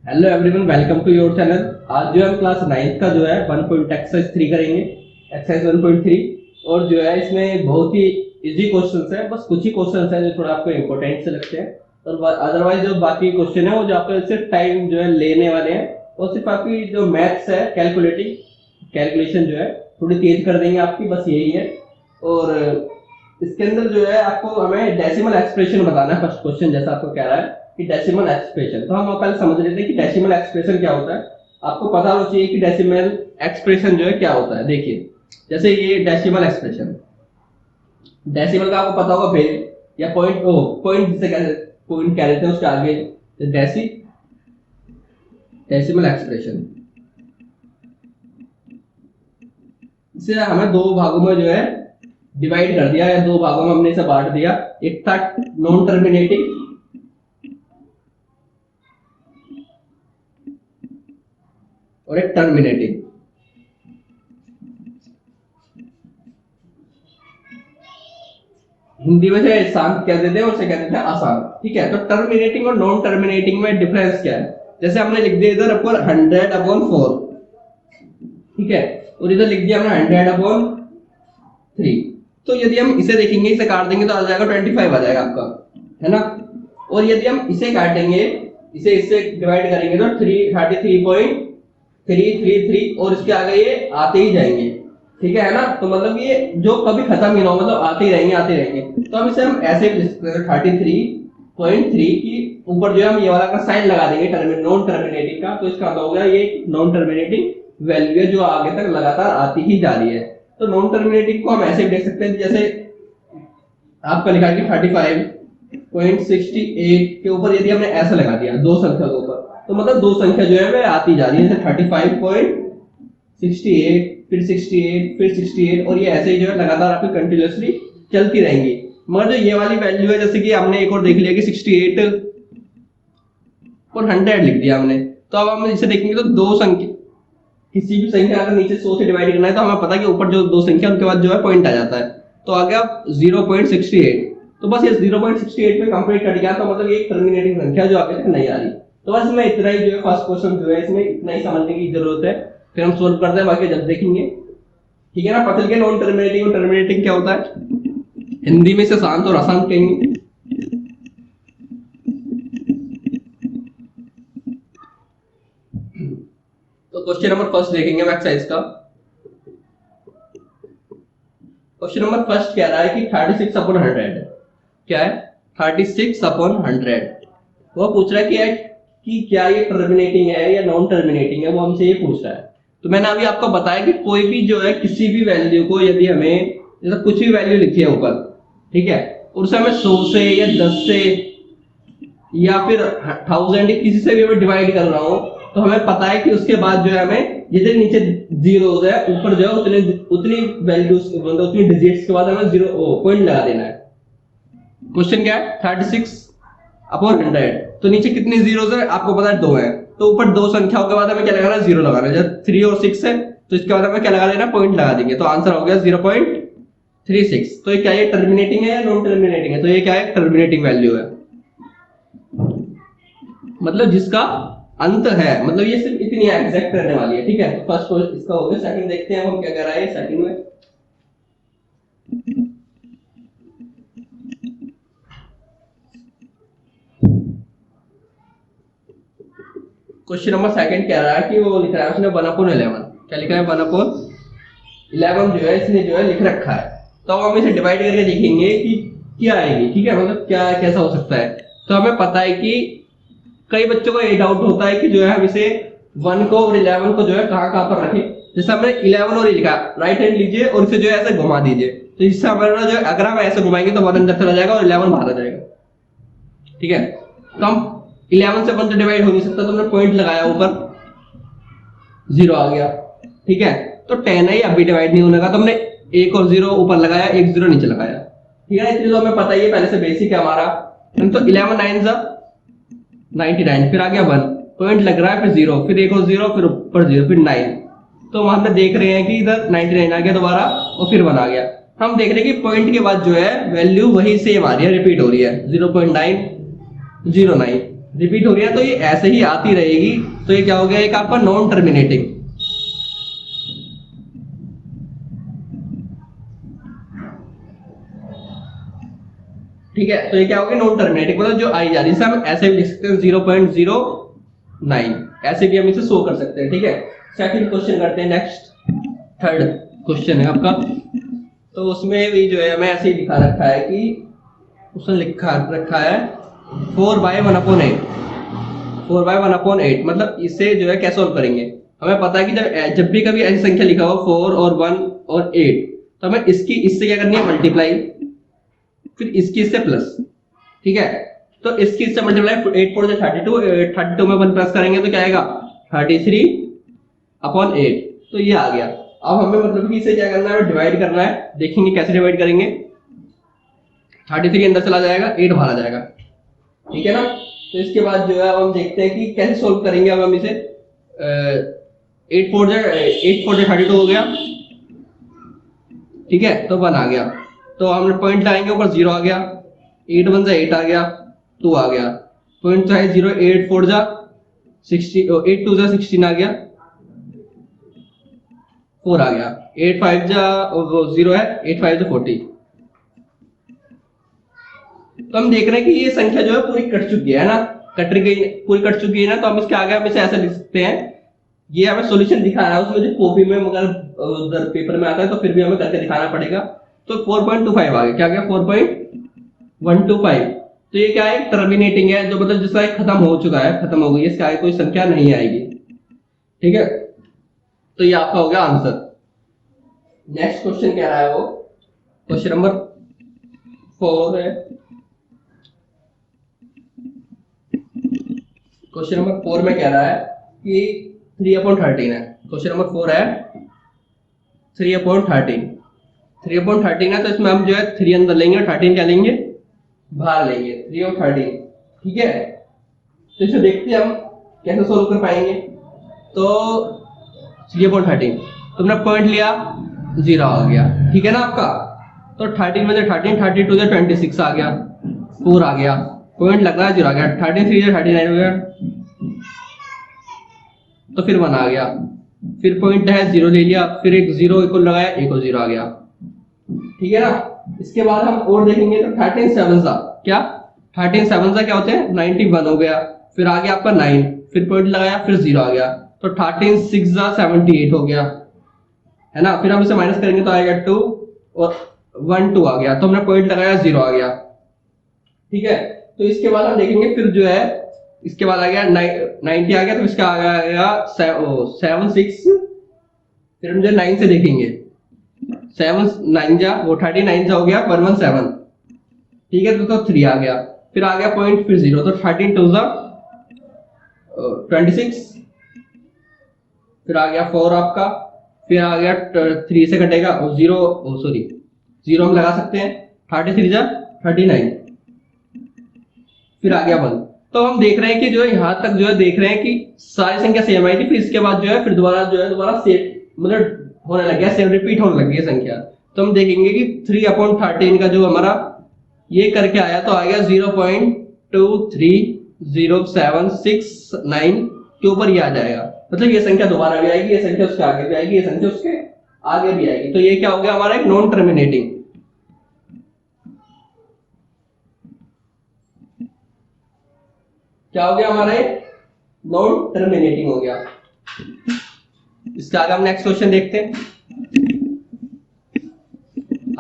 Hello everyone, welcome to your channel. आज जो हम क्लास 9th का जो है 1 एक्सरसाइज 3 करेंगे, एक्सरसाइज 1.3। और जो है इसमें बहुत ही इजी क्वेश्चंस है, बस कुछ ही क्वेश्चंस हैं जो थोड़ा आपको इंपॉर्टेंट से लगते हैं। और अदरवाइज जो बाकी क्वेश्चन है वो जो आपको सिर्फ टाइम जो है लेने वाले हैं, और सिर्फ आपकी जो मैथ्स है कैलकुलेशन जो है थोड़ी तेज कर देंगे आपकी, बस यही है। और इसके अंदर जो है आपको हमें डेसिमल एक्सप्रेशन बताना है। फर्स्ट क्वेश्चन जैसा आपको कह रहा है कि डेसिमल एक्सप्रेशन, तो हम पहले समझ लेते हैं कि डेसिमल एक्सप्रेशन क्या होता है। आपको पता होना चाहिए कि डेसिमल एक्सप्रेशन जो है क्या होता है। देखिए, जैसे ये डेसिमल का आपको पता होगा भेज या पॉइंट जिसे पॉइंट कह देते हैं उसके आगे डेसिमल एक्सप्रेशन। इसे हमें दो भागों में जो है डिवाइड कर दिया, या दो भागों में हमने इसे बांट दिया। एक था नॉन टर्मिनेटिंग और एक टर्मिनेटिंग। हिंदी में से शांत कह देते हैं और से कह देते हैं आसान। ठीक है, तो टर्मिनेटिंग और नॉन टर्मिनेटिंग में डिफरेंस क्या है? जैसे हमने लिख दिया इधर आपको 100/4, ठीक है, और इधर लिख दिया हमने 100/3। तो यदि हम इसे देखेंगे, इसे काट देंगे तो आ जाएगा 25 आ जाएगा आपका, है ना। और यदि हम इसे काटेंगे, इसे इससे डिवाइड करेंगे तो 33.333 और इसके आगे ये आते ही जाएंगे, ठीक है ना। तो मतलब ये जो कभी खत्म ही ना हो, मतलब आते ही रहेंगे। तो हम इसे ऐसे 33.3 की ऊपर जो है हम ये वाला का साइन लगा देंगे नॉन टर्मिनेटिंग का, तो इसका मतलब हो गया ये नॉन टर्मिनेटिंग वैल्यू है जो आगे तक लगातार आती ही जा रही है। तो नॉन टर्मिनेटिंग को हम ऐसे देख सकते हैं, जैसे आपका लिखा है कि 35.68 के ऊपर यदि हमने ऐसा लगा दिया दो संख्या के ऊपर, तो मतलब दो संख्या जो है वह आती जा रही है, जैसे 35.68 फिर 68 फिर 68, और ये ऐसे ही जो है लगातार आपकी कंटिन्यूअसली चलती रहेंगी। मगर जो ये वाली वैल्यू है, जैसे कि हमने एक और देख लिया कि 68 और 100 लिख दिया हमने, तो अब हम इसे देखेंगे तो दो संख्या, किसी भी संख्या अगर नीचे 100 से डिवाइड करना है तो हमें पता है कि ऊपर जो दो संख्या उनके बाद जो है पॉइंट आ जाता है, तो आ गया 0.68। तो बस ये 0.68 पे कंप्लीट कर गया, तो मतलब ये एक टर्मिनेटिंग संख्या जो आगे तक नहीं आ रही। तो बस मैं इतना ही जो है फर्स्ट क्वेश्चन जो है इसमें इतना ही समझने की जरूरत है, फिर हम सोल्व करते हैं, बाकी जब देखेंगे, ठीक है ना। पता चल गया नॉन टर्मिनेटिंग और टर्मिनेटिंग क्या होता है। हिंदी में से शांत और आसान कहेंगे। तो क्वेश्चन नंबर फर्स्ट देखेंगे हम एक्सरसाइज का। क्वेश्चन नंबर फर्स्ट कह रहा है कि 36/100 क्या है, 36/100। वो पूछ रहा है कि क्या ये टर्मिनेटिंग है या नॉन टर्मिनेटिंग है, वो हमसे ये पूछ रहा है। तो मैंने अभी आपको बताया कि कोई भी जो है किसी भी वैल्यू को यदि हमें जैसे कुछ भी वैल्यू लिखी है ऊपर, ठीक है, और उसे हमें 100 से या 10 से या फिर 1000 किसी से भी हमें डिवाइड कर रहा हो, तो हमें पता है कि उसके बाद जो है हमें जितने नीचे जीरोस है ऊपर जो है उतनी वैल्यूज मतलब उतनी डिजिट्स के बाद हमें जीरो पॉइंट लगा देना है। क्वेश्चन क्या है, 36/100, तो नीचे कितनी जीरोस है आपको पता है 2 है, तो ऊपर दो संख्याओं के बाद हमें क्या लगाना है, 0 लगाना है। जब 3 और 6 है तो इसके बाद हमें क्या लगा लेना, पॉइंट लगा देंगे, तो आंसर हो गया 0.36। तो ये क्या है, टर्मिनेटिंग है या नॉन टर्मिनेटिंग है? तो ये क्या है, टर्मिनेटिंग वैल्यू है, मतलब जिसका अंत है, मतलब ये सिर्फ इतनी एग्जैक्ट करने वाली है, ठीक है। तो फर्स्ट इसका हो गया। सेकंड देखते हैं हम क्या कह रहा है सेकंड में। क्वेश्चन नंबर सेकंड कह रहा है कि वो लिख रहा है उसने 1/11, क्या लिखा है, 1/11 जो है इसने जो है लिख रखा है। तो हम इसे डिवाइड करके देखेंगे कि क्या आएगी, ठीक है, मतलब क्या कैसा हो सकता है। तो हमें पता है कि कई बच्चों को ये डाउट होता है कि जो है हम इसे 1 को और 11 को जो है कहाँ पर रखें। जैसे हमने 11 और लिखा, राइट हैंड लीजिए और इसे जो है ऐसे घुमा दीजिए, तो इससे हमारा जो अगर हम ऐसे घुमाएंगे तो 1 अंदर चला जाएगा और 11 बाहर आ जाएगा, ठीक है। तो हम 11 से 1 तो डिवाइड हो नहीं सकता, तो हमने पॉइंट लगाया, ऊपर 0 आ गया, ठीक है। तो 10 है, अभी डिवाइड नहीं होने का, तो हमने 1 और 0 ऊपर लगाया, 1 0 नीचे लगाया, ठीक है। इसलिए तो हमें पता ही है पहले से बेसिक है हमारा। तो 11 9 99, फिर आ गया 1, पॉइंट लग रहा है, फिर 0, फिर 1 और 0, फिर ऊपर 0, फिर 9। तो वहां पे देख रहे हैं कि इधर 99 आ गया दोबारा और फिर 1 आ गया। हम देख रहे हैं कि पॉइंट के बाद जो है वैल्यू वही सेम आ रही है, रिपीट हो रही है, 0.909। रिपीट हो रही है तो ये ऐसे ही आती रहेगी, तो ये क्या हो गया, एक आपका नॉन टर्मिनेटिंग। ठीक है, तो ये क्या हो गया, नॉन टर्मिनेटिंग, मतलब जो आई जा रही है, हम ऐसे भी लिख सकते हैं 0.09, ऐसे भी हम इसे शो कर सकते हैं। ठीक है, सेकंड क्वेश्चन करते हैं, नेक्स्ट थर्ड क्वेश्चन है आपका। तो उसमें भी जो है हमें ऐसे ही लिखा रखा है कि उसने लिखा रखा है 4/1/8, 4/1/8, मतलब इसे जो है कैसे सॉल्व करेंगे। हमें पता है कि जब भी कभी ऐसी संख्या लिखा हो 4 और 1 और 8, तो हमें इसकी इससे क्या करनी है, मल्टीप्लाई, फिर इसकी इससे प्लस। ठीक है, तो इसकी इससे मल्टीप्लाई, 8 4 32, 32 में 1 प्लस करेंगे तो क्या आएगा 33/8, तो ये आ गया। अब हमें मतलब कि इसे क्या करना है, डिवाइड करना है। देखेंगे कैसे डिवाइड करेंगे। 33 अंदर चला जाएगा, 8 बाहर आ जाएगा। ठीक है ना, तो इसके बाद जो है हम देखते हैं कि कैसे सोल्व करेंगे। अब हम इसे 8 4 32 हो गया। ठीक है, तो 1 आ गया, तो हम पॉइंट लगाएंगे ऊपर 0 आ गया, 8 1 8 आ गया, 2 आ गया, पॉइंट चाहे 0, 8 4 60, 8 2 16 आ गया, 4 आ गया, 8 5 0 है, 8 5 40। तो हम देख रहे हैं कि ये संख्या जो है पूरी कट चुकी है ना, पूरी कट चुकी है ना, तो हम इसके आगे हम इसे ऐसे लिख सकते हैं। ये हमें सॉल्यूशन दिखा रहा है, उसमें जो कॉपी में मगर उधर पेपर में आता है तो फिर भी हमें करके दिखाना पड़ेगा। तो 4.25 आ गया, क्या गया 4.125। तो ये क्या है, टर्मिनेटिंग है, जो मतलब जिसका खत्म हो चुका है, खत्म हो गई, इसका आगे कोई संख्या नहीं आएगी। ठीक है, तो ये आपका हो गया आंसर। नेक्स्ट क्वेश्चन क्या रहा है, वो क्वेश्चन नंबर 4 है। क्वेश्चन नंबर 4 में कह रहा है कि 3/13 है। क्वेश्चन नंबर 4 है 3/13, 3/13 है, तो इसमें हम जो है 3 अंदर लेंगे और 13 क्या लेंगे, बाहर लेंगे, 3/13। ठीक है, तो इसे देखते हैं हम कैसे सोल्व कर पाएंगे। तो 3/13 तुमने पॉइंट लिया, 0 आ गया। ठीक है ना आपका, तो 13 में 13, 32 से 26 आ गया, 4 आ गया, पॉइंट लग रहा है 0 आ गया, 33 से 39 हो गया, तो फिर 1 आ गया, फिर पॉइंट है 0 ले लिया, फिर एक 0 इक्वल लगाया, एक और 0 आ गया। ठीक है ना, इसके बाद हम और देखेंगे तो 13 7 क्या, 13 7 क्या होते हैं 91 हो गया, फिर आ गया आपका 9, फिर पॉइंट लगाया, फिर 0 आ गया, तो 13 6 78 हो गया, है ना। फिर हम इसे माइनस करेंगे तो आएगा 2 और 1 2 आ गया, तो हमने पॉइंट लगाया, 0 आ गया। ठीक है, तो इसके बाद हम देखेंगे फिर जो है, इसके बाद आ गया 90 आ गया, तो इसका आ गया 7 6, फिर हम जो 9 से देखेंगे, 7 9 जा वो 39 जा हो गया 117। ठीक है, तो 3 आ गया, फिर आ गया पॉइंट, फिर 0, तो 13 2 26, फिर आ गया 4 आपका, फिर आ गया 3 से कटेगा और 0 सॉरी 0 हम लगा सकते हैं, 33 जा 39, फिर आ गया 1। तो हम देख रहे हैं कि जो है यहाँ तक जो है देख रहे हैं कि सारी संख्या सेम आई थी, फिर इसके बाद जो है फिर दोबारा सेम मतलब होने लग गया, सेम रिपीट होने लग गई संख्या। तो हम देखेंगे कि 3/13 का जो हमारा ये करके आया, तो आ गया 0.2307669 के ऊपर ये आ जाएगा, मतलब ये संख्या दोबारा भी आएगी, ये संख्या उसके आगे भी आएगी, ये संख्या उसके आगे भी आएगी। तो ये क्या हो गया हमारा एक नॉन टर्मिनेटिंग। क्या हो गया हमारा एक नॉन टर्मिनेटिंग हो गया। इसके आगे हम नेक्स्ट क्वेश्चन देखते हैं।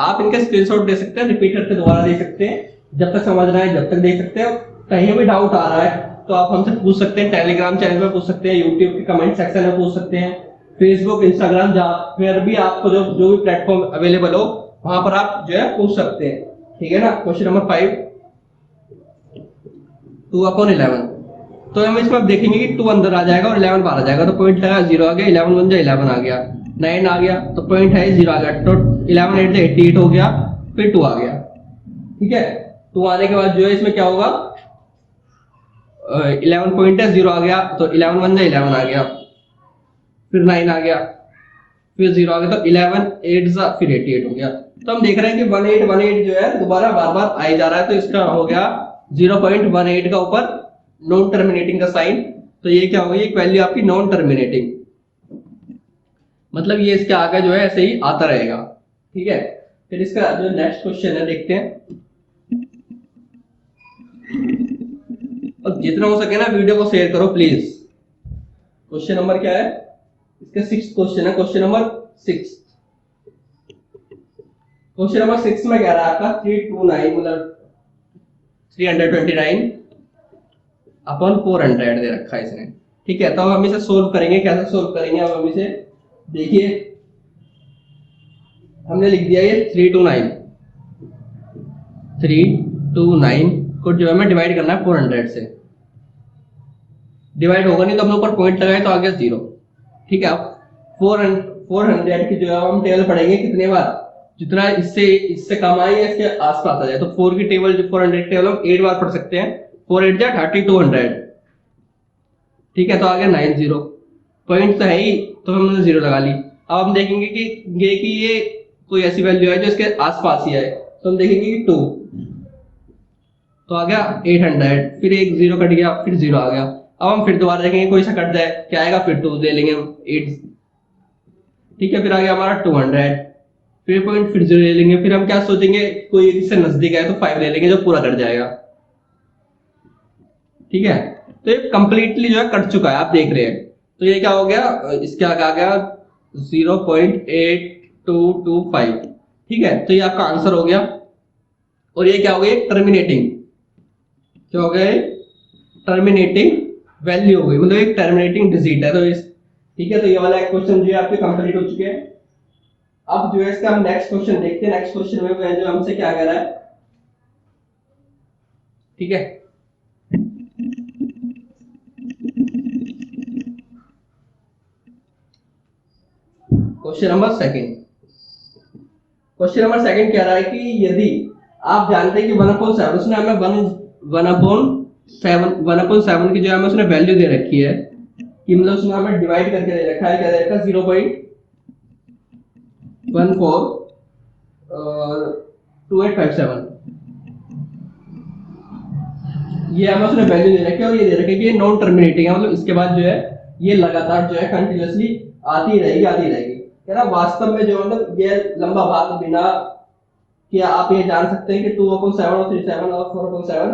आप इनके स्क्रीनशॉट दे सकते हैं, रिपीट करके दोबारा दे सकते हैं, जब तक समझ रहा है जब तक देख सकते हैं। कहीं भी डाउट आ रहा है तो आप हमसे पूछ सकते हैं, टेलीग्राम चैनल पे पूछ सकते हैं, यूट्यूब के कमेंट सेक्शन में पूछ सकते हैं, फेसबुक इंस्टाग्राम जहाँ फिर भी आपको जो भी प्लेटफॉर्म अवेलेबल हो वहां पर आप जो है पूछ सकते हैं। ठीक है ना, क्वेश्चन नंबर 5 2/11। तो हम इसमें देखेंगे कि 2 अंदर आ जाएगा और 11 बाहर आ जाएगा, तो पॉइंट लगा 0 आ गया, 11 1 11 आ गया, 9 आ गया, तो पॉइंट है 0 आ गया, तो 11 8 88 हो गया, फिर 2 आ गया। ठीक है, 2 आने के बाद जो है इसमें क्या होगा, 11 पॉइंट है 0 आ गया, तो 11 1 11 आ गया, फिर 9 आ गया, फिर 0 आ गया, तो 11 8 फिर 88 हो गया। तो हम देख रहे हैं कि 1818 जो है दोबारा बार बार आई जा रहा है, तो इसका हो गया 0.18 का ऊपर नॉन टर्मिनेटिंग का साइन, तो ये क्या होगी, एक वैल्यू आपकी नॉन टर्मिनेटिंग, मतलब ये इसके आगे जो है ऐसे ही आता रहेगा। ठीक है, फिर इसका जो नेक्स्ट क्वेश्चन है देखते हैं, और जितना हो सके ना वीडियो को शेयर करो प्लीज। क्वेश्चन नंबर क्या है इसका, 6th क्वेश्चन है, क्वेश्चन नंबर 6। क्वेश्चन नंबर 6 में कह रहा है आपका 329 मतलब 329 अपॉन 400 दे रखा है इसने। ठीक है, तो हम इसे सोल्व करेंगे, कैसे सोल्व करेंगे अब हम इसे देखिए। हमने लिख दिया ये 329 को जो है हमें डिवाइड करना है 400 से। डिवाइड होगा नहीं तो हमने ऊपर पॉइंट लगाए तो आ गया 0। ठीक है, अब 400 की जो है हम टेबल पढ़ेंगे कितने बार, जितना इससे कम आए या इसके आसपास आ जाए। तो 4 की टेबल, जो 400 टेबल हम 8 बार पढ़ सकते हैं। 4 8 जा 3200। ठीक है, तो आ गया 90। पॉइंट तो है ही, तो हमने 0 लगा ली। अब हम देखेंगे कि ये कोई ऐसी वैल्यू है जो इसके आसपास ही आए, तो हम देखेंगे कि 2, तो आ गया 800, फिर एक 0 कट गया, फिर 0 आ गया। अब हम फिर दोबारा देखेंगे कोई सा कट जाए, क्या आएगा, फिर 2 ले लेंगे हम 8। ठीक है, फिर आ गया हमारा 200, फिर पॉइंट, फिर 0 ले लेंगे। फिर हम क्या सोचेंगे, कोई इससे नजदीक है तो 5 ले लेंगे जो पूरा कट जाएगा। ठीक है, तो ये कंप्लीटली जो है कट चुका है, आप देख रहे हैं। तो ये क्या हो गया, इसके आगे आ गया 0.8225। ठीक है, तो ये आपका आंसर हो गया। और ये क्या हो गया, टर्मिनेटिंग, क्या हो गया, टर्मिनेटिंग वैल्यू हो गई, मतलब एक टर्मिनेटिंग डिजिट है। तो इस, ठीक है, तो ये वाला क्वेश्चन जो है आपके कंप्लीट हो चुके हैं। अब जो है इसका हम नेक्स्ट क्वेश्चन देखते हैं। नेक्स्ट क्वेश्चन में जो हमसे क्या कह रहा है, ठीक है, क्वेश्चन नंबर 2। क्वेश्चन नंबर 2 कह रहा है कि यदि आप जानते हैं कि 1/7, उसने हमें 1/7 की जो है हमें उसने वैल्यू दे रखी है, कि मतलब उसने हमें डिवाइड करके दे रखा है, क्या दे रखा है, 0.142857। ये हमें उसने वैल्यू दे रखी है, और ये दे रखी है कि ये नॉन टर्मिनेटिंग है, मतलब इसके बाद जो है ये लगातार जो है कंटिन्यूअसली आती रहेगी। कह रहा वास्तव में जो मतलब ये लंबा भाग बिना कि आप ये जान सकते हैं कि 2/7 और 3/7 और 4/7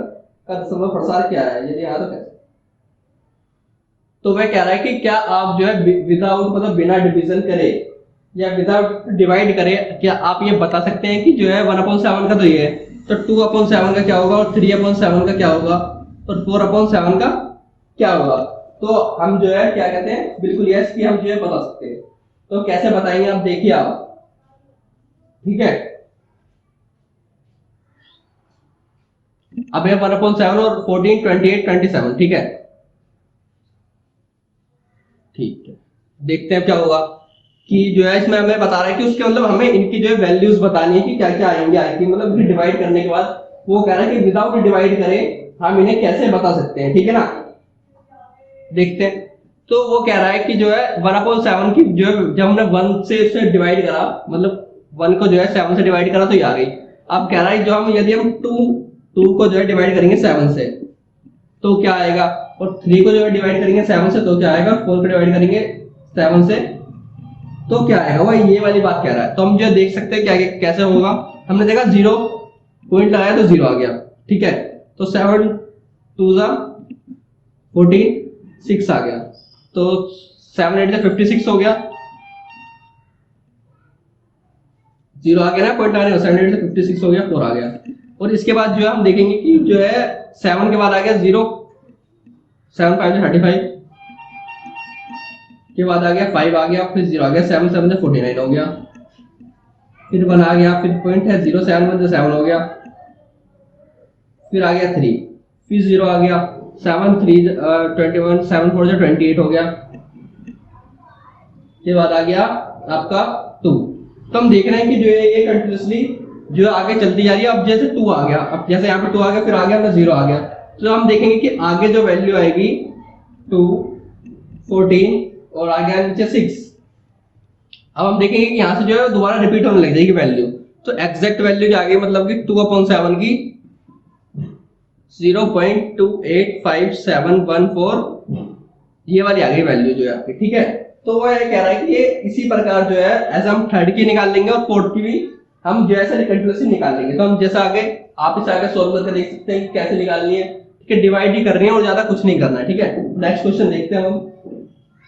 का दशमलव प्रसार क्या है, यदि हाँ तो कैसे। तो वह कह रहा है कि क्या आप जो है विदाउट मतलब बिना डिवीजन करे या विदाउट डिवाइड करे, क्या आप ये बता सकते हैं कि जो है 1/7 का तो ये है, तो 2/7 का क्या होगा, और 3/7 का क्या होगा, और 4/7 का क्या होगा। तो हम जो है क्या कहते हैं, बिल्कुल यस कि हम जो है बता सकते हैं। तो कैसे बताएंगे आप देखिए आप। ठीक है, अब है 1/7 और 14 28 27। ठीक है, ठीक है, देखते हैं क्या होगा कि जो है इसमें हमें बता रहा है कि उसके मतलब हमें इनकी जो है वैल्यूज बतानी है कि क्या क्या आएंगी मतलब डिवाइड करने के बाद। वो कह रहा है कि विदाउट डिवाइड करें हम इन्हें कैसे बता सकते हैं। ठीक है ना, देखते हैं। तो वो कह रहा है कि जो है 1/7 की जो है जब हमने 1 से इसे डिवाइड करा, मतलब 1 को जो है 7 से डिवाइड करा तो ये आ गई। अब कह रहा है जो हम यदि हम 2 को जो है डिवाइड करेंगे 7 से तो क्या आएगा, और 3 को जो है डिवाइड करेंगे 7 से तो क्या आएगा, 4 को डिवाइड करेंगे 7 से तो क्या आएगा, वह ये वाली बात कह रहा है। तो हम जो देख सकते हैं क्या कैसे होगा। हमने देखा 0 पॉइंट लगाया तो 0 आ गया। ठीक है, तो 7 2 14 6 आ गया, तो 7 8 से 56 हो गया, 0 आ गया ना, पॉइंट लगाने 7 8 से 56 हो गया, 4 आ गया। और इसके बाद जो है हम देखेंगे कि जो है 7 के बाद आ गया 0, 7 5 से 35 के बाद आ गया 5 आ गया, फिर 0 आ गया, 7 7 से 49 हो गया, फिर 1 आ गया, फिर पॉइंट है 0 7 1 से 7 हो गया, फिर आ गया 3, फिर 0 आ गया, 7 3 21 7 4 से 28 हो गया, के बाद आ गया आपका 2। तो हम देख रहे हैं कि जो है ये कंटिन्यूअसली जो आगे चलती जा रही है। अब जैसे 2 आ गया, अब जैसे यहाँ पे 2 आ गया, फिर आ गया ना 0 आ गया, तो हम देखेंगे कि आगे जो वैल्यू आएगी 2 14 और आ गया नीचे 6। अब हम देखेंगे कि यहाँ से जो है दोबारा रिपीट होने लग जाएगी वैल्यू। तो एग्जैक्ट वैल्यू जो आ गई मतलब कि 2/7 की 0.285714, ये वाली आ गई वैल्यू जो है आपकी, ठीक है। तो वो ये कह रहा है कि ये इसी प्रकार जो है एज हम थर्ड की निकाल लेंगे और फोर्थ की भी हम जो है कंटिन्यूसली निकाल लेंगे। तो हम जैसा आगे आप इसे आगे सोल्व करके देख सकते हैं कि कैसे निकालनी है, ठीक है। डिवाइड ही करनी है और ज्यादा कुछ नहीं करना है, ठीक है। नेक्स्ट क्वेश्चन देखते हैं हम।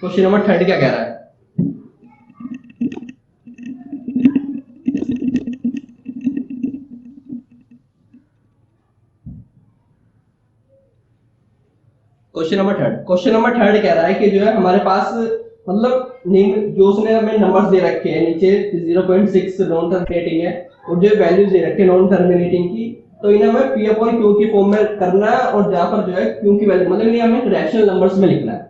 क्वेश्चन नंबर 3 क्या कह रहा है। क्वेश्चन नंबर थर्ड कह रहा है कि जो है हमारे पास मतलब जो उसने हमें नंबर्स दे रखे हैं नीचे 0.6 नॉन टर्मिनेटिंग है और जो वैल्यूज दे रखे हैं नॉन टर्मिनेटिंग की, तो इन्हें हमें p अपॉन q की फॉर्म में करना है और जहां पर जो है q की वैल्यू मतलब इन्हें हमें रैशनल नंबर्स में लिखना है।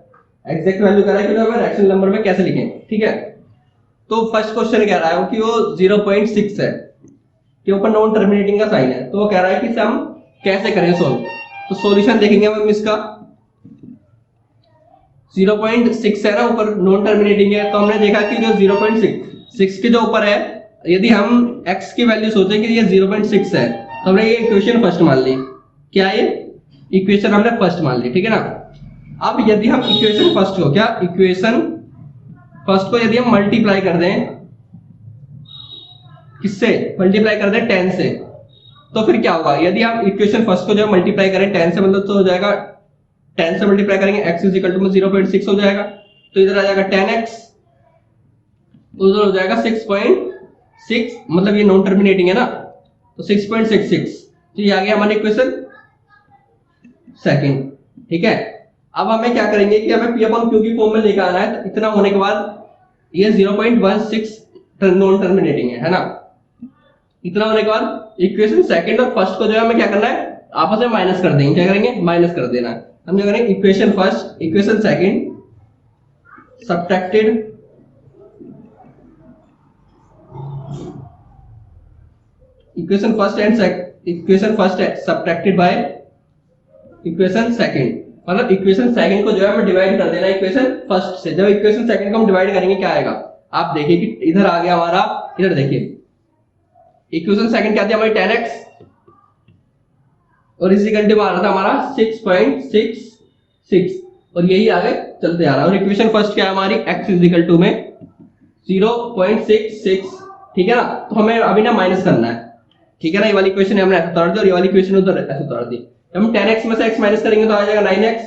एग्जैक्ट वैल्यू कह रहा है कि हमें रैशनल नंबर में कैसे लिखें, ठीक है। तो फर्स्ट क्वेश्चन कह रहा है कि वो 0.6 है के ऊपर नॉन टर्मिनेटिंग का साइन है, तो वो कह रहा है कि हम कैसे करें सोल्व। तो सॉल्यूशन देखेंगे हम इसका। 0.6 है ना ऊपर नॉन टर्मिनेटिंग है, तो हमने देखा कि जो 0.6 के जो ऊपर है, यदि हम x की वैल्यू सोचें कि ये 0.6 है तो हमने ये इक्वेशन फर्स्ट मान ली। क्या ये इक्वेशन हमने फर्स्ट मान ली, ठीक है ना। अब यदि हम इक्वेशन फर्स्ट को यदि हम मल्टीप्लाई कर दें, किससे मल्टीप्लाई कर दें 10 से, तो फिर क्या होगा। यदि हम इक्वेशन फर्स्ट को जो मल्टीप्लाई करें 10 से, मतलब तो हो जाएगा 10 से मल्टीप्लाई करेंगे x इज इक्वल टू 0.6 हो जाएगा, तो इधर आ जाएगा 10x, उधर हो जाएगा 6.6, मतलब ये नॉन टर्मिनेटिंग है ना, तो 6.66, तो ये आ गया हमारी इक्वेशन सेकंड, ठीक है। अब हमें क्या करेंगे कि हमें p अपॉन q की फॉर्म में लेकर आना है। तो इतना होने के बाद ये 0.16 नॉन टर्मिनेटिंग है ना। इतना होने के बाद इक्वेशन सेकंड और फर्स्ट को जो है हमें क्या करना है, आपस में माइनस कर देंगे। क्या करेंगे, माइनस कर देना है। हम क्या करेंगे, equation first equation second subtracted equation first subtracted by equation second, मतलब इक्वेशन सेकंड को जो है हमें डिवाइड कर देना है इक्वेशन फर्स्ट से। जब इक्वेशन सेकंड को हम डिवाइड करेंगे क्या आएगा, आप देखिए कि इधर आ गया हमारा, इधर देखिए इक्वेशन सेकंड क्या थी हमारी 10x और इसी घंटे में आ रहा था हमारा 6.66 और यही आगे चलते आ रहा है। और इक्वेशन फर्स्ट क्या है हमारी x इज इक्वल टू में 0.66, ठीक है ना। तो हमें अभी ना माइनस करना है, ठीक है ना। ये वाली इक्वेशन हमने ऐसे उतार दी और ये वाली इक्वेशन उधर ऐसे उतार दी। हम 10x में से x माइनस करेंगे तो आ जाएगा 9x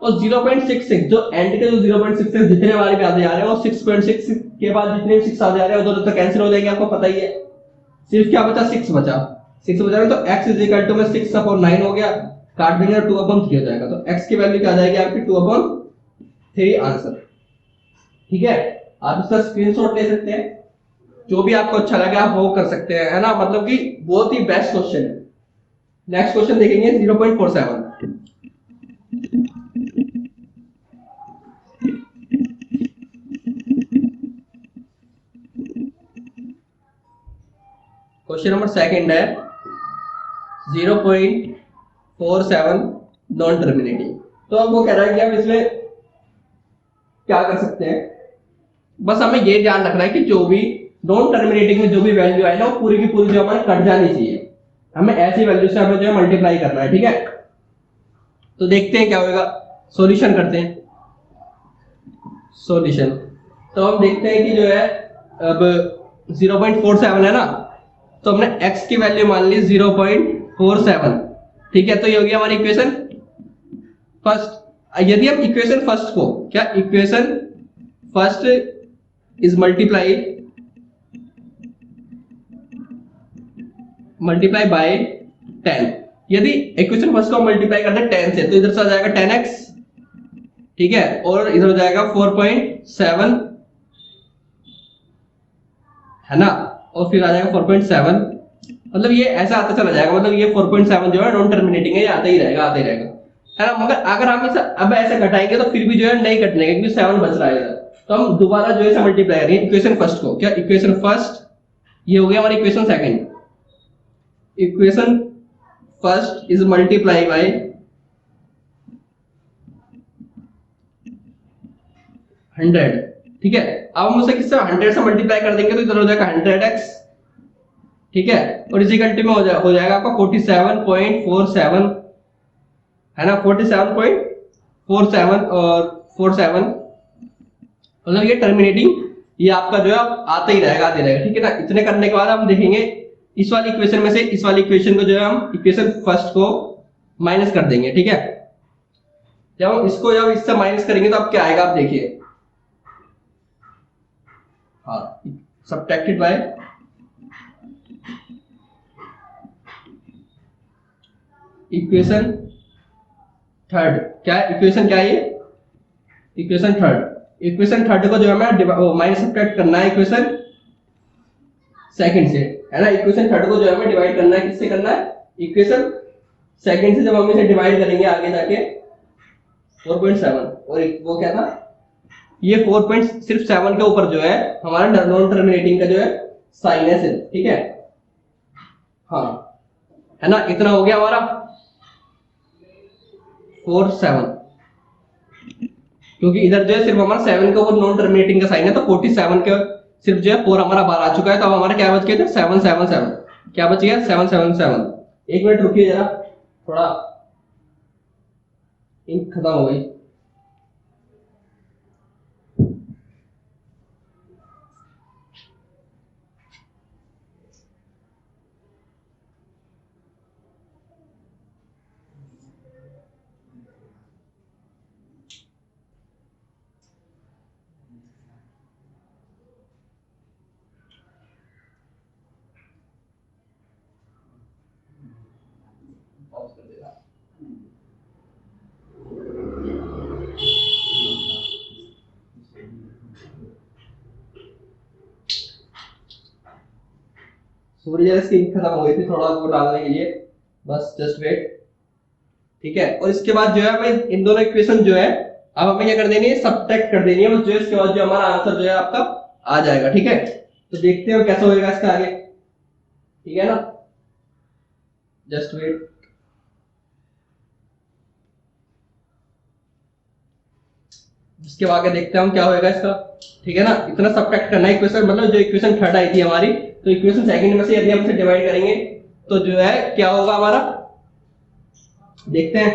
और 0.66 जो एंड के जो 0.66 जितने वाले भी आते जा रहे हैं और 6.6 के बाद जितने भी 6 आते जा रहे हैं उधर तो कैंसिल हो जाएंगे, आपको पता ही है। सिर्फ क्या बचा, 6 बचा तो x इज इक्वल टू में 6 अपॉन 9 हो गया, काट देंगे 2 अपॉन 3 हो जाएगा। तो x की वैल्यू क्या आ जाएगी आपकी 2 अपॉन 3 आंसर, ठीक है। आप इसका स्क्रीनशॉट ले सकते हैं, जो भी आपको अच्छा लगे आप वो कर सकते हैं, है ना। मतलब कि बहुत ही बेस्ट क्वेश्चन है। नेक्स्ट क्वेश्चन देखेंगे 0.47। क्वेश्चन नंबर सेकंड है 0.47 नॉन टर्मिनेटिंग। तो अब वो कह रहा है कि हम इसमें क्या कर सकते हैं, बस हमें ये ध्यान रखना है कि जो भी नॉन टर्मिनेटिंग में जो भी वैल्यू है ना वो पूरी की पूरी जो हमारे कट जानी चाहिए। हमें ऐसी वैल्यू से हमें जो है मल्टीप्लाई करना है, ठीक है। तो देखते हैं क्या होगा, सॉल्यूशन करते हैं। सॉल्यूशन तो हम देखते हैं कि जो है अब 0.47 है ना, तो हमने x की वैल्यू मान ली 0.47, ठीक है। तो ये हो गया हमारी इक्वेशन फर्स्ट। यदि हम इक्वेशन फर्स्ट को क्या equation first is multiply by 10, यदि इक्वेशन फर्स्ट को मल्टीप्लाई करते हैं 10 से तो इधर से आ जाएगा 10x, ठीक है, और इधर हो जाएगा 4.7 है ना, और फिर आ जाएगा 4.7, मतलब ये ऐसा आता चला जाएगा। मतलब ये 4.7 जो है नॉन टर्मिनेटिंग है, ये आता ही रहेगा है ना। मगर अगर हम इसे अब ऐसे घटाएंगे तो फिर भी जो है नहीं कटने क्योंकि 7 बच रहा है। तो हम दोबारा जो है मल्टीप्लाई करेंगे इक्वेशन फर्स्ट को। क्या इक्वेशन फर्स्ट, ये हो गया हमारी equation second. Equation first is multiply by 100, ठीक है। अब हम उसे किससे 100 से मल्टीप्लाई कर देंगे तो इधर हो जाएगा 100x, ठीक है, और इसी घंटे में हो जाएगा आपका 47.47 है ना 47.47 और 47, मतलब ये टर्मिनेटिंग, ये आपका जो है आता ही रहेगा, आते रहेगा, ठीक है ना। इतने करने के बाद हम देखेंगे इस वाली इक्वेशन में से इस वाली इक्वेशन को जो है हम इक्वेशन फर्स्ट को माइनस कर देंगे, ठीक है। जब हम इसको जब इससे माइनस करेंगे तो अब क्या आएगा, आप देखिए, हाँ, सब्ट्रैक्टेड बाय इक्वेशन थर्ड, क्या इक्वेशन क्या है ये, इक्वेशन थर्ड। इक्वेशन थर्ड को जो है हमें माइनस सब्ट्रैक्ट करना है इक्वेशन सेकंड से, है ना। इक्वेशन थर्ड को जो है हमें डिवाइड करना है, किससे करना है, इक्वेशन सेकंड से। जब हम इसे डिवाइड करेंगे आगे जाके 4.7, और वो क्या था, ये 4.7 के ऊपर जो है हमारा नॉन टर्मिनेटिंग का जो है साइन है सिर्फ, ठीक है, हाँ, है ना। इतना हो गया हमारा 47, क्योंकि इधर जो है सिर्फ हमारा 7 के ऊपर नॉन टर्मिनेटिंग का साइन है, तो 47 के सिर्फ जो है 4 हमारा बाहर आ चुका है, तो अब हमारा क्या बच गया था 777, क्या बच गया 777। एक मिनट रुकिए जरा, थोड़ा इंक खत्म हो गई। सूर्य की इंक खत्म हो गई थी, थोड़ा वो डालने के लिए, बस जस्ट वेट, ठीक है। और इसके बाद जो है हमें इन दोनों इक्वेशन जो है अब हमें क्या कर देनी है, सब्ट्रैक्ट कर देनी है, बस जो इसके बाद जो हमारा आंसर जो है आपका आ जाएगा, ठीक है। तो देखते हैं कैसे होएगा इसका आगे, ठीक है ना, जस्ट वेट। इसके आगे देखते हैं हम क्या होएगा इसका, ठीक है ना। इतना सब्ट्रैक्ट करना है इक्वेशन, मतलब जो इक्वेशन थर्ड आई थी हमारी, तो इक्वेशन सेकंड में से यदि हम इसे डिवाइड करेंगे तो जो है क्या होगा हमारा, देखते हैं,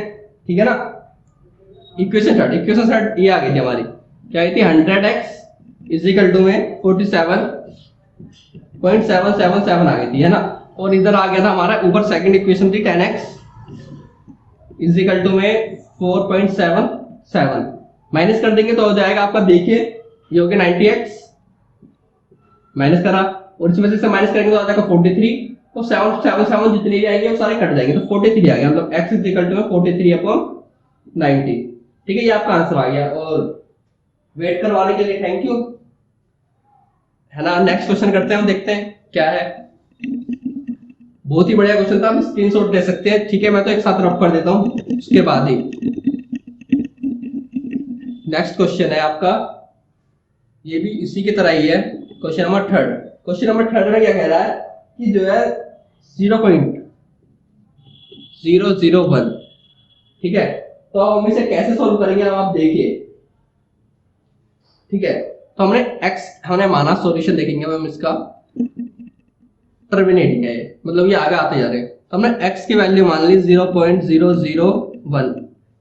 ठीक है ना। इक्वेशन थर्ड ये आ गई थी हमारी, क्या आई थी, 100x इज इक्वल टू में 47.777 आ गई थी, है ना। और इधर आ गया था हमारा ऊपर सेकंड इक्वेशन थी 10x इज इक्वल टू में 4.77, माइनस कर देंगे तो हो जाएगा आपका, देखिए ये हो गया 90x, माइनस करा, और इसमें से माइनस करेंगे तो आ जाएगा 43, तो 777 जितने भी आएंगे वो सारे कट जाएंगे, तो 43 आ गया, मतलब x इज इक्वल टू 43/90, ठीक है। ये आपका आंसर आ गया, और वेट करवाने के लिए थैंक यू, है ना। नेक्स्ट क्वेश्चन करते हैं, हम देखते हैं क्या है। बहुत ही बढ़िया क्वेश्चन था, आप स्क्रीनशॉट ले सकते हैं, ठीक है। मैं तो एक साथ रफ कर देता हूं, उसके बाद ही नेक्स्ट क्वेश्चन है आपका, ये भी इसी की तरह ही है, question number third. Question number third में क्या कह रहा है कि जो है 0.001, ठीक है। तो हम इसे कैसे सॉल्व करेंगे, अब आप देखिए, ठीक है। तो हमने माना सॉल्यूशन देखेंगे हम इसका, टर्मिनेटिंग है, मतलब ये आगे आते जा रहे हैं, तो हमने x की वैल्यू मान ली 0.001,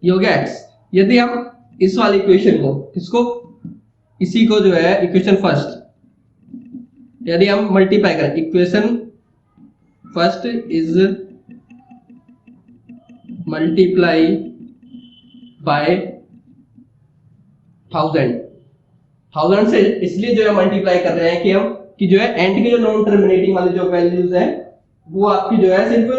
ये हो गया x। यदि हम इस वाली इक्वेशन को, किसको, इसी को जो है इक्वेशन फर्स्ट, यदि हम मल्टीप्लाई करें, equation first is multiply by 1000 से इसलिए जो है मल्टीप्लाई कर रहे हैं कि हम कि जो है एंड की जो नॉन टर्मिनेटिंग वाली जो वैल्यूज है वो आपकी जो है सिर्फ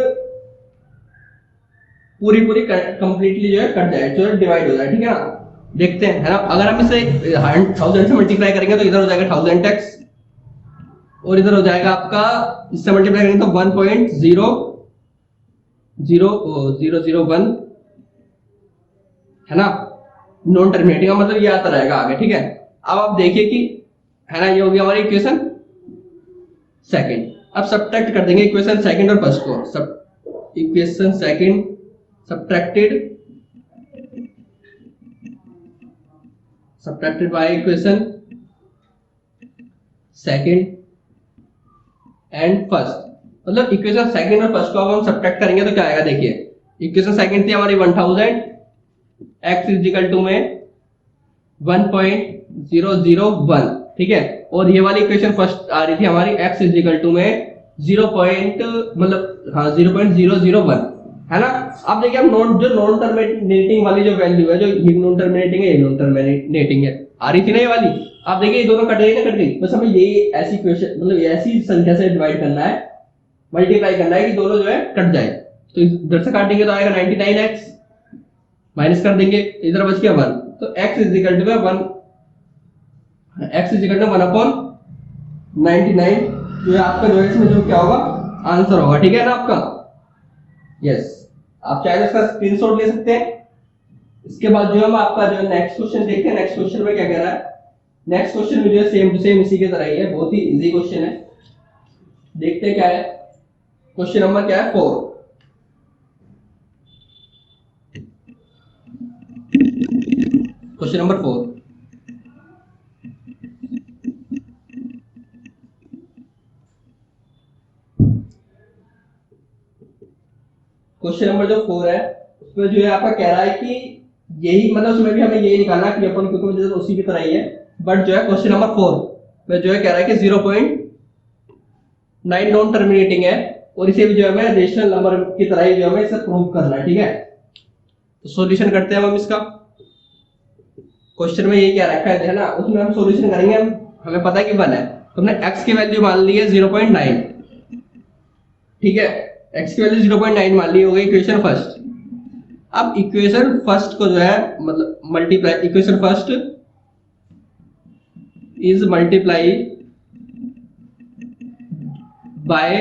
पूरी कंप्लीटली जो है कट जाए, जो है डिवाइड हो जाए, ठीक है ना। देखते हैं, है ना। अगर हम इसे 1000 से मल्टीप्लाई करेंगे तो इधर हो जाएगा 1000x, और इधर हो जाएगा आपका, इससे मल्टीप्लाई करेंगे तो 1.00001, है ना, नॉन टर्मिनेटिंग, मतलब ये आता रहेगा आगे, ठीक है। अब आप देखिए कि, है ना, ये हो गया हमारी इक्वेशन सेकंड। अब सब्ट्रैक्ट कर देंगे इक्वेशन सेकंड और फर्स्ट को, सब equation second subtracted by equation second and first, मतलब इक्वेशन सेकंड और फर्स्ट को अब हम सब्ट्रैक्ट करेंगे तो क्या आएगा, देखिए इक्वेशन सेकंड थी हमारी 1000, x इज इक्वल टू में 1.001, ठीक है। और ये वाली इक्वेशन फर्स्ट आ रही थी हमारी x इज इक्वल टू में 0.001, है ना। अब देखिए हम नॉन टर्मिनेटिंग वाली जो वैल्यू है, जो ये नॉन टर्मिनेटिंग है, ये नॉन टर्मिनेटिंग है, आ रही थी ना ये वाली। आप देखिए ये दोनों कट गई ना, कट गई। बस हमें यही ऐसी क्वेश्चन मतलब ऐसी संख्या से डिवाइड करना है, मल्टीप्लाई करना है कि दोनों जो है कट जाए। तो इधर से काटेंगे तो आएगा 99x, माइनस कर देंगे, इधर बच गया 1, तो x is equal to 1, x is equal to 1/99, जो आपका जो है इसमें जो क्या होगा आंसर होगा, ठीक है ना आपका। यस, आप चाहे तो इसका स्क्रीनशॉट ले सकते हैं। इसके बाद जो हम आपका जो नेक्स्ट क्वेश्चन देखते हैं, नेक्स्ट क्वेश्चन में क्या कह रहा है। नेक्स्ट क्वेश्चन में जो है सेम टू सेम इसी के तरह ही है, बहुत ही इजी क्वेश्चन है। देखते हैं क्या है। क्वेश्चन नंबर क्या है 4। क्वेश्चन नंबर 4, क्वेश्चन नंबर जो 4 है उसमें जो है आपका कह रहा है कि यही मतलब उसमें भी हमें यही निकालना कि अपन क्योंकि मुझे उसी की तरह ही है, बट जो है क्वेश्चन नंबर 4 में जो है कह रहा है कि 0.9 नॉन टर्मिनेटिंग है और इसे भी जो है हमें रेशनल नंबर की तरह ही जो हमें इसे प्रूव करना है, ठीक है। तो सॉल्यूशन करते हैं हम इसका। क्वेश्चन में ये क्या रखा है ना, उसमें हम सॉल्यूशन करेंगे। हमें पता है कि 1 है, तो हमने x की वैल्यू मान ली है 0.9, ठीक है। x की वैल्यू 0.9 मान ली, हो गई इक्वेशन फर्स्ट। अब इक्वेशन फर्स्ट को जो है मतलब multiply, equation first is multiply by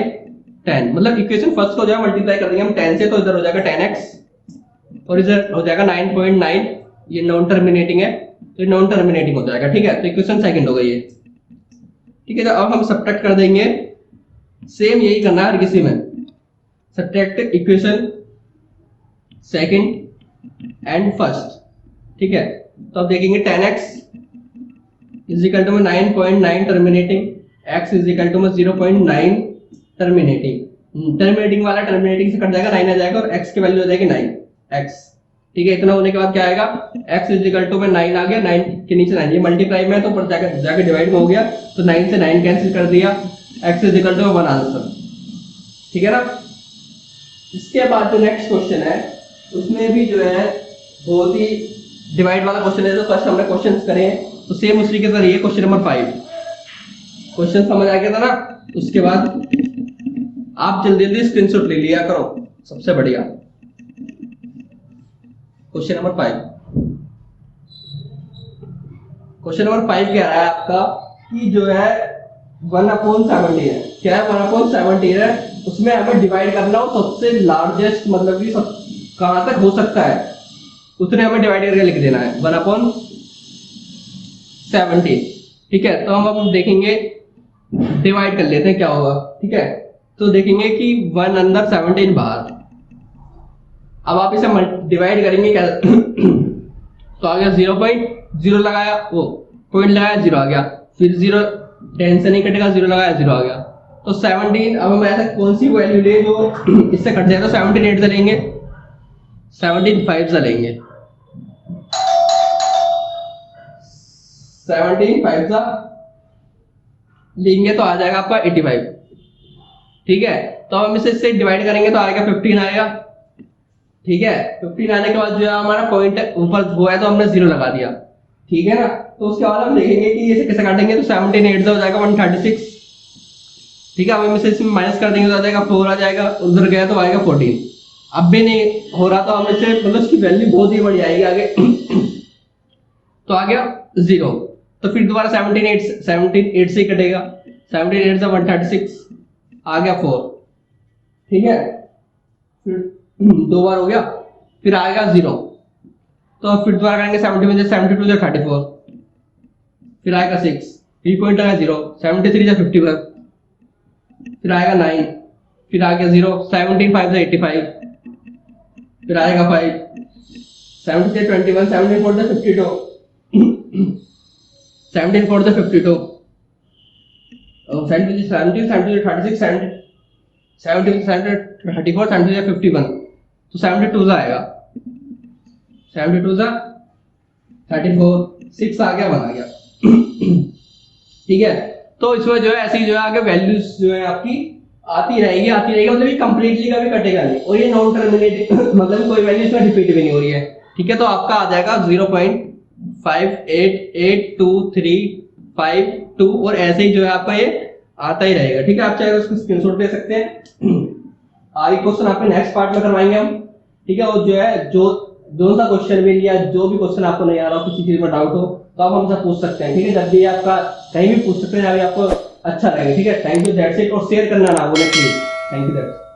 10, मतलब इक्वेशन फर्स्ट को जो है मल्टीप्लाई कर देंगे हम 10 से, तो इधर हो जाएगा 10x और इधर हो जाएगा 9.9, ये नॉन टर्मिनेटिंग है तो नॉन टर्मिनेटिंग हो जाएगा, ठीक है। तो इक्वेशन सेकंड हो गई है, ठीक है। तो अब हम सब्ट्रैक्ट कर देंगे, सेम यही करना है हर किसी में। Subtract equation second and first, ठीक है। तो अब देखेंगे 10x is equal to 9.9 terminating, x is equal to 0.9 terminating वाला टर्मिनेटिंग से कट जाएगा, 9 आ जाएगा और x की वैल्यू हो जाएगी 9x, ठीक है। इतना होने के बाद क्या आएगा, x इज इक्वल टू 9 आ गया, 9 के नीचे 9, ये मल्टीप्लाई में है तो ऊपर जाके डिवाइड में हो गया, तो 9 से 9 कैंसिल कर दिया, x is equal to 1 answer, ठीक है ना। इसके बाद जो नेक्स्ट क्वेश्चन है उसमें भी जो है बहुत ही डिवाइड वाला क्वेश्चन है। तो फर्स्ट हमने क्वेश्चंस करे हैं, तो सेम उसी के तरह ये क्वेश्चन नंबर 5, क्वेश्चन समझ आ गया था ना। उसके बाद आप जल्दी जल्दी स्क्रीनशॉट ले लिया करो, सबसे बढ़िया। क्वेश्चन नंबर 5, क्वेश्चन नंबर 5 कह रहा है आपका कि जो है 1/70 है, क्या है 1/70 है, उसमें हमें डिवाइड करना हो सबसे लार्जेस्ट, मतलब कि सब कहां तक हो सकता है उतने हमें डिवाइड करके लिख देना है 1/70, ठीक है। तो हम अब देखेंगे, डिवाइड कर लेते हैं क्या होगा, ठीक है। तो देखेंगे कि 1 अंदर 17 बाहर। अब आप इसे डिवाइड करेंगे क्या तो आ गया 0.0 लगाया, वो पॉइंट लगाया 0 आ गया, फिर 0 10 से नहीं कटेगा, 0 लगाया 0 आ गया, तो 17। अब हम ऐसा कौन सी वैल्यू ले जो इससे कट जाए, तो 17 8 से लेंगे, 17 5 से लेंगे, 17 5 से लेंगे तो आ जाएगा आपका 85, ठीक है। तो हम इसे इससे डिवाइड करेंगे तो आएगा 15 आएगा, ठीक है। 15 आने के बाद जो है हमारा पॉइंट ऊपर वो है तो हमने 0 लगा दिया, ठीक है ना। तो उसके बाद हम देखेंगे कि इसे कैसे काटेंगे, तो 17 8 से हो जाएगा 136, ठीक है। अब हम इसे इसमें माइनस कर देंगे तो आ जाएगा 4 आ जाएगा, उधर गया तो आएगा 14। अब भी नहीं हो रहा तो हम इसे मतलब इसकी वैल्यू बहुत ही बड़ी आएगी आगे तो आ गया 0, तो फिर दोबारा 17 8 से ही कटेगा, 17 8 से 136 आ गया 4, ठीक है। फिर 2 बार हो गया, फिर आएगा 0, तो फिर दोबारा करेंगे 70 में से 72 से 34, फिर आएगा 6, फिर पॉइंट आएगा 0, 73 से 51, फिर आएगा 9, फिर आ गया 0, 17 5 से 85, फिर आएगा 5, 70 से 21, 17 4 से 52, 17 4 से 52, 70 से 36, 70 से 36, 70 से 34, 70 से 51, तो 72 आएगा, 72 34, 6 आ गया, 1 आ गया। ठीक है, तो इसमें जो है ऐसे ही जो है आगे वैल्यूज जो है आपकी आती रहेगी मतलब ये कंप्लीटली का भी कटेगा नहीं, और ये नॉन टर्मिनेटिंग मतलब कोई वैल्यू इसमें रिपीट भी नहीं हो रही है। ठीक है, तो आपका आ जाएगा 0.588235 और ऐसे ही जो है आपका ये आता ही रहेगा। ठीक है, आप चाहे उसको स्क्रीनशॉट ले सकते हैं। आगे क्वेश्चन आपके नेक्स्ट पार्ट में करवाएंगे हम। ठीक है, और जो है जो सा क्वेश्चन भी लिया, जो भी क्वेश्चन आपको नहीं आ रहा हो, किसी चीज में डाउट हो तो आप हमसे पूछ सकते हैं। ठीक है, जब भी आपका कहीं भी पूछ सकते हैं, अभी आपको अच्छा लगे। ठीक है, थैंक यू, दैट्स इट। और शेयर करना ना भूलें प्लीज। Thank you, that's